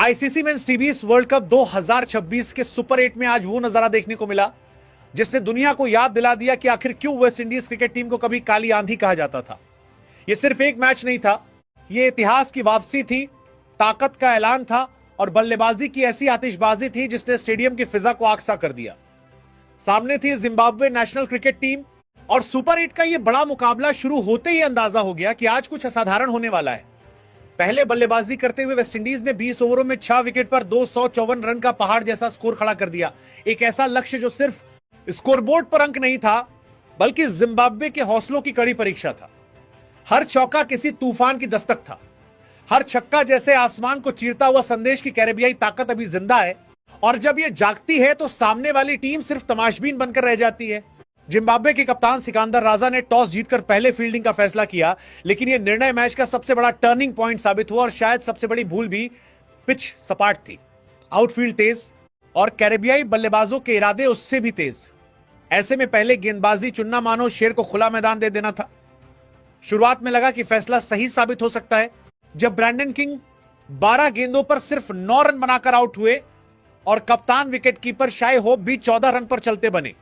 ICC men's टी20 world cup 2026 के super 8 में आज वो नजारा देखने को मिला जिसने दुनिया को याद दिला दिया कि आखिर क्यों वेस्ट इंडीज क्रिकेट टीम को कभी काली आंधी कहा जाता था। यह सिर्फ एक मैच नहीं था, यह इतिहास की वापसी थी, ताकत का ऐलान था और बल्लेबाजी की ऐसी आतिशबाजी थी जिसने स्टेडियम की फिजा को आग सा कर दिया। सामने थी जिम्बाब्वे नेशनल क्रिकेट टीम और सुपर 8 का यह बड़ा मुकाबला शुरू होते ही अंदाजा हो गया कि आज कुछ असाधारण होने वाला है। पहले बल्लेबाजी करते हुए वेस्टइंडीज ने 20 ओवरों में 6 विकेट पर 254 रन का पहाड़ जैसा स्कोर खड़ा कर दिया। एक ऐसा लक्ष्य जो सिर्फ स्कोरबोर्ड पर अंक नहीं था बल्कि जिम्बाब्वे के हौसलों की कड़ी परीक्षा था। हर चौका किसी तूफान की दस्तक था, हर छक्का जैसे आसमान को चीरता हुआ संदेश की कैरेबियाई ताकत अभी जिंदा है और जब यह जागती है तो सामने वाली टीम सिर्फ तमाशबीन बनकर रह जाती है। जिम्बाब्वे के कप्तान सिकंदर राजा ने टॉस जीतकर पहले फील्डिंग का फैसला किया, लेकिन यह निर्णय मैच का सबसे बड़ा टर्निंग पॉइंट साबित हुआ और शायद सबसे बड़ी भूल भी। पिच सपाट थी, आउटफील्ड तेज और कैरेबियाई बल्लेबाजों के इरादे उससे भी तेज। ऐसे में पहले गेंदबाजी चुनना मानो शेर को खुला मैदान दे देना था। शुरुआत में लगा कि फैसला सही साबित हो सकता है जब ब्रैंडन किंग 12 गेंदों पर सिर्फ 9 रन बनाकर आउट हुए और कप्तान विकेटकीपर शाय होप भी 14 रन पर चलते बने।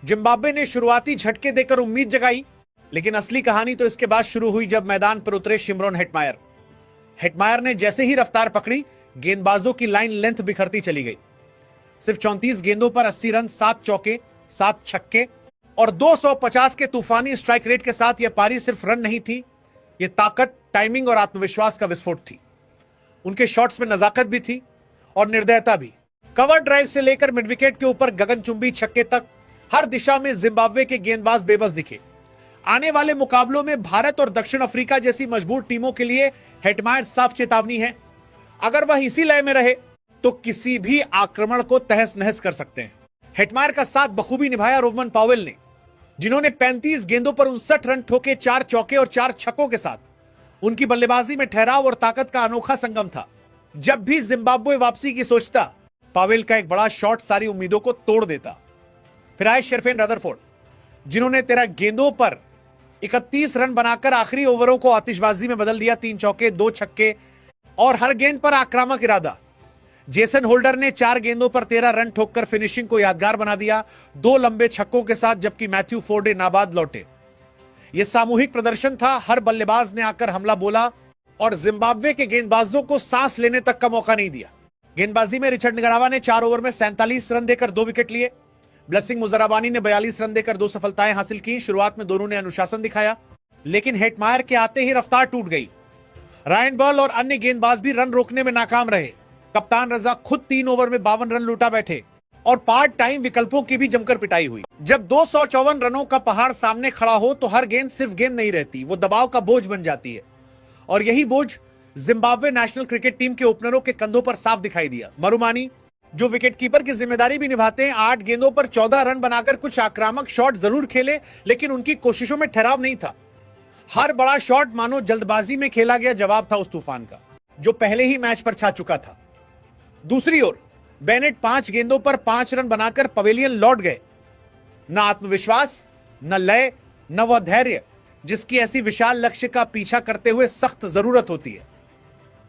जिम्बाब्वे ने शुरुआती झटके देकर उम्मीद जगाई, लेकिन असली कहानी तो इसके बाद शुरू हुई जब मैदान पर उतरे शिमरॉन हेटमायर। हेटमायर ने जैसे ही रफ्तार पकड़ी, गेंदबाजों की लाइन लेंथ बिखरती चली गई। सिर्फ 34 गेंदों पर 80 रन, 7 चौके, 7 छक्के और 250 के तूफानी स्ट्राइक रेट के साथ यह पारी सिर्फ रन नहीं थी, यह ताकत, टाइमिंग और आत्मविश्वास का विस्फोट थी। उनके शॉट्स में नजाकत भी थी और निर्दयता भी। कवर ड्राइव से लेकर मिड विकेट के ऊपर गगनचुंबी छक्के तक हर दिशा में जिम्बाब्वे के गेंदबाज बेबस दिखे। आने वाले मुकाबलों में भारत और दक्षिण अफ्रीका जैसी मजबूत टीमों के लिए हेटमायर साफ चेतावनी है। अगर वह इसी लय में रहे तो किसी भी आक्रमण को तहस नहस कर सकते हैं। हेटमायर का साथ बखूबी निभाया रोमन पावेल ने, जिन्होंने 35 गेंदों पर 59 रन ठोके, 4 चौके और 4 छक्कों के साथ। उनकी बल्लेबाजी में ठहराव और ताकत का अनोखा संगम था। जब भी जिम्बाब्वे वापसी की सोचता, पावेल का एक बड़ा शॉट सारी उम्मीदों को तोड़ देता। फिर आए शेरफेन रदरफोर्ड, जिन्होंने 13 गेंदों पर 31 रन बनाकर आखिरी ओवरों को आतिशबाजी में बदल दिया। 3 चौके, 2 छक्के और हर गेंद पर आक्रामक इरादा। जेसन होल्डर ने 4 गेंदों पर 13 रन ठोककर फिनिशिंग को यादगार बना दिया, 2 लंबे छक्कों के साथ, जबकि मैथ्यू फोर्डे नाबाद लौटे। यह सामूहिक प्रदर्शन था। हर बल्लेबाज ने आकर हमला बोला और जिम्बाब्वे के गेंदबाजों को सांस लेने तक का मौका नहीं दिया। गेंदबाजी में रिचर्ड निगरावा ने 4 ओवर में 47 रन देकर 2 विकेट लिए। ब्लेसिंग मुजराबानी ने 42 रन देकर 2 सफलताएं हासिल की। शुरुआत में दोनों ने अनुशासन दिखाया, लेकिन हेटमायर के आते ही रफ्तार टूट गई। रायन बॉल और अन्य गेंदबाज भी रन रोकने में नाकाम रहे। कप्तान रजा खुद 3 ओवर में 52 रन लूटा बैठे और पार्ट टाइम विकल्पों की भी जमकर पिटाई हुई। जब 254 रनों का पहाड़ सामने खड़ा हो तो हर गेंद सिर्फ गेंद नहीं रहती, वो दबाव का बोझ बन जाती है। और यही बोझ जिम्बाब्वे नेशनल क्रिकेट टीम के ओपनरों के कंधों पर साफ दिखाई दिया। मरुमानी, जो विकेटकीपर की जिम्मेदारी भी निभाते हैं, 8 गेंदों पर 14 रन बनाकर कुछ आक्रामक शॉट जरूर खेले, लेकिन उनकी कोशिशों में ठहराव नहीं था। हर बड़ा शॉट मानो जल्दबाजी में खेला गया जवाब था उस तूफान का, जो पहले ही मैच पर छा चुका था। दूसरी ओर बेनेट 5 गेंदों पर 5 रन बनाकर पवेलियन लौट गए। न आत्मविश्वास, न लय, न वह धैर्य जिसकी ऐसी विशाल लक्ष्य का पीछा करते हुए सख्त जरूरत होती है।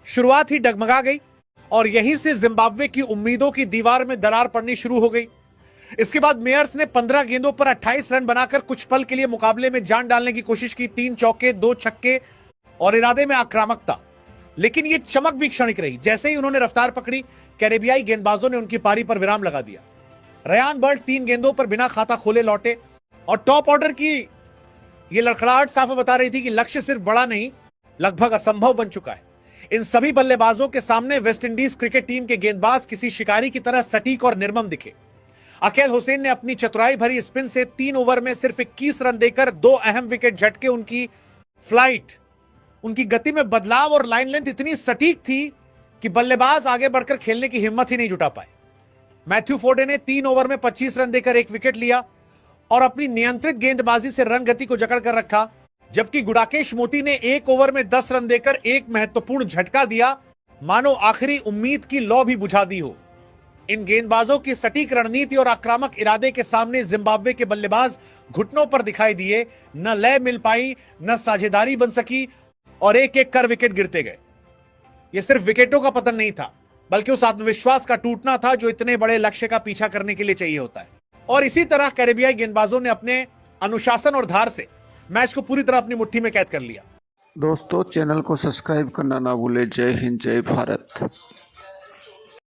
शुरुआत ही डगमगा गई और यहीं से जिम्बाब्वे की उम्मीदों की दीवार में दरार पड़नी शुरू हो गई। इसके बाद मेयर्स ने 15 गेंदों पर 28 रन बनाकर कुछ पल के लिए मुकाबले में जान डालने की कोशिश की। 3 चौके, 2 छक्के और इरादे में आक्रामकता, लेकिन यह चमक भी क्षणिक रही। जैसे ही उन्होंने रफ्तार पकड़ी, कैरेबियाई गेंदबाजों ने उनकी पारी पर विराम लगा दिया। रयान बर्ट 3 गेंदों पर बिना खाता खोले लौटे और टॉप ऑर्डर की यह लड़खड़ाहट साफ बता रही थी कि लक्ष्य सिर्फ बड़ा नहीं, लगभग असंभव बन चुका है। इन सभी बल्लेबाजों के सामने वेस्टइंडीज क्रिकेट टीम के गेंदबाज किसी शिकारी की तरह सटीक और निर्मम दिखे। अकेल हुसैन ने अपनी चतुराई भरी स्पिन से 3 ओवर में सिर्फ 21 रन देकर 2 अहम विकेट झटके। उनकी फ्लाइट, उनकी गति में बदलाव और लाइन लेंथ इतनी सटीक थी कि बल्लेबाज आगे बढ़कर खेलने की हिम्मत ही नहीं जुटा पाए। मैथ्यू फोर्डे ने 3 ओवर में 25 रन देकर 1 विकेट लिया और अपनी नियंत्रित गेंदबाजी से रन गति को जकड़ कर रखा, जबकि गुडाकेश मोती ने 1 ओवर में 10 रन देकर एक महत्वपूर्ण झटका दिया, मानो आखिरी उम्मीद की लौ भी बुझा दी हो। इन गेंदबाजों की सटीक रणनीति और आक्रामक इरादे के सामने जिम्बाब्वे के बल्लेबाज घुटनों पर दिखाई दिए। न लय मिल पाई, न साझेदारी बन सकी और एक एक कर विकेट गिरते गए। यह सिर्फ विकेटों का पतन नहीं था, बल्कि उस आत्मविश्वास का टूटना था जो इतने बड़े लक्ष्य का पीछा करने के लिए चाहिए होता है। और इसी तरह कैरेबियाई गेंदबाजों ने अपने अनुशासन और धार से मैच को पूरी तरह अपनी मुट्ठी में कैद कर लिया। दोस्तों, चैनल को सब्सक्राइब करना ना भूले। जय हिंद, जय भारत।